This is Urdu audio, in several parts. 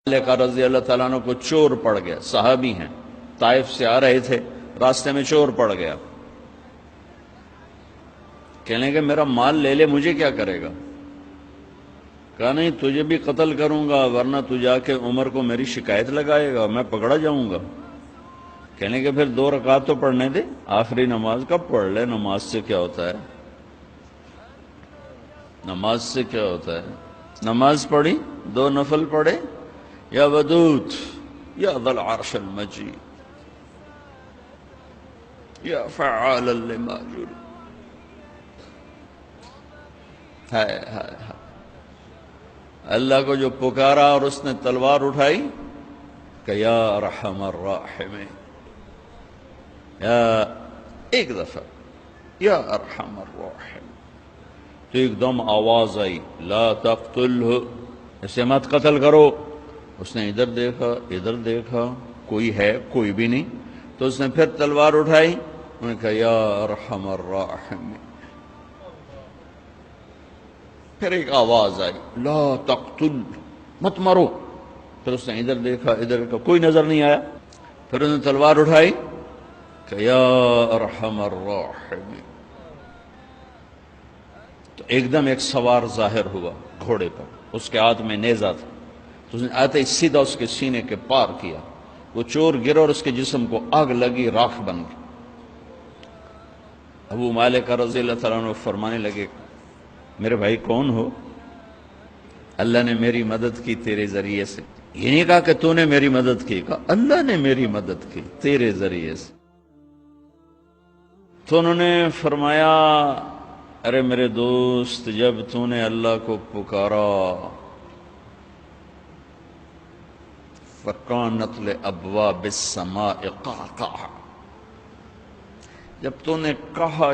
کا رضی اللہ تعالیٰ عنہ کو چور پڑ گیا، صحابی ہیں، طائف سے آ رہے تھے، راستے میں چور پڑ گیا، کہنے کہ میرا مال لے لے، مجھے کیا کرے گا؟ کہا نہیں، تجھے بھی قتل کروں گا، ورنہ تو جا کے عمر کو میری شکایت لگائے گا، میں پکڑا جاؤں گا۔ کہنے کہ پھر 2 رکعت تو پڑھنے دے، آخری نماز کب پڑھ لے، نماز سے کیا ہوتا ہے؟ نماز سے کیا ہوتا ہے؟ نماز پڑھی، 2 نفل پڑھے، یا ودود یا ذا العرش المجید یا فعالا لما یرید، ہائے ہائے ہائے، اللہ کو جو پکارا اور اس نے تلوار اٹھائی کہ یا ارحم الراحمین، یا ایک دفعہ یا ارحم الراحمین، تو ایک دم آواز آئی لا تقتلہ، اسے مت قتل کرو۔ اس نے ادھر دیکھا، کوئی ہے؟ کوئی بھی نہیں۔ تو اس نے پھر تلوار اٹھائی، انہوں نے کہا یا ارحم الراحمین، پھر ایک آواز آئی لا تقتل، مت مرو۔ پھر اس نے ادھر دیکھا، کوئی نظر نہیں آیا۔ پھر اس نے تلوار اٹھائی کہ یا ارحم الراحمین، تو ایک دم ایک سوار ظاہر ہوا گھوڑے پر، اس کے ہاتھ میں نیزہ تھا، تو اس نے آتے ہی سیدھا اس کے سینے کے پار کیا، وہ چور گرا اور اس کے جسم کو آگ لگی، راکھ بن گئی۔ ابو مالک رضی اللہ تعالیٰ عنہ فرمانے لگے میرے بھائی کون ہو؟ اللہ نے میری مدد کی تیرے ذریعے سے۔ یہ نہیں کہا کہ تو نے میری مدد کی، کہا اللہ نے میری مدد کی تیرے ذریعے سے۔ تو انہوں نے فرمایا ارے میرے دوست، جب تو نے اللہ کو پکارا فَكَانَتْ لِأَبْوَابِ السَّمَاءِ قَعْقَعَ، جب تو نے کہا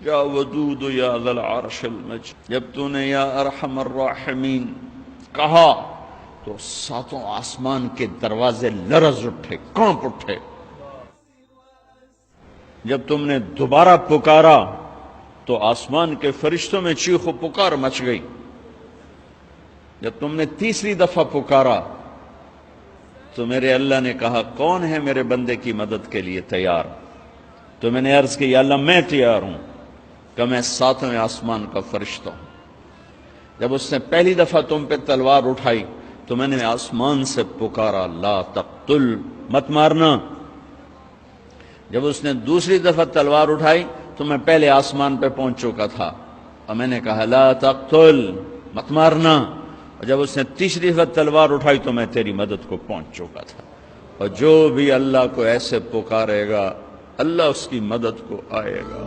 یا ودود یا ذا العرش المجید، جب تو نے یا ارحم الراحمین کہا تو 7 آسمان کے دروازے لرز اٹھے، کانپ اٹھے۔ جب تم نے دوبارہ پکارا تو آسمان کے فرشتوں میں چیخ و پکار مچ گئی۔ جب تم نے تیسری دفعہ پکارا تو میرے اللہ نے کہا کون ہے میرے بندے کی مدد کے لیے تیار؟ تو میں نے عرض کی یا اللہ میں تیار ہوں، کہ میں 7ویں آسمان کا فرشتہ ہوں۔ جب اس نے پہلی دفعہ تم پہ تلوار اٹھائی تو میں نے آسمان سے پکارا لا تقتل، مت مارنا۔ جب اس نے دوسری دفعہ تلوار اٹھائی تو میں پہلے آسمان پہ پہنچ چکا تھا اور میں نے کہا لا تقتل، مت مارنا۔ اور جب اس نے تیسری دفعہ تلوار اٹھائی تو میں تیری مدد کو پہنچ چکا تھا۔ اور جو بھی اللہ کو ایسے پکارے گا اللہ اس کی مدد کو آئے گا۔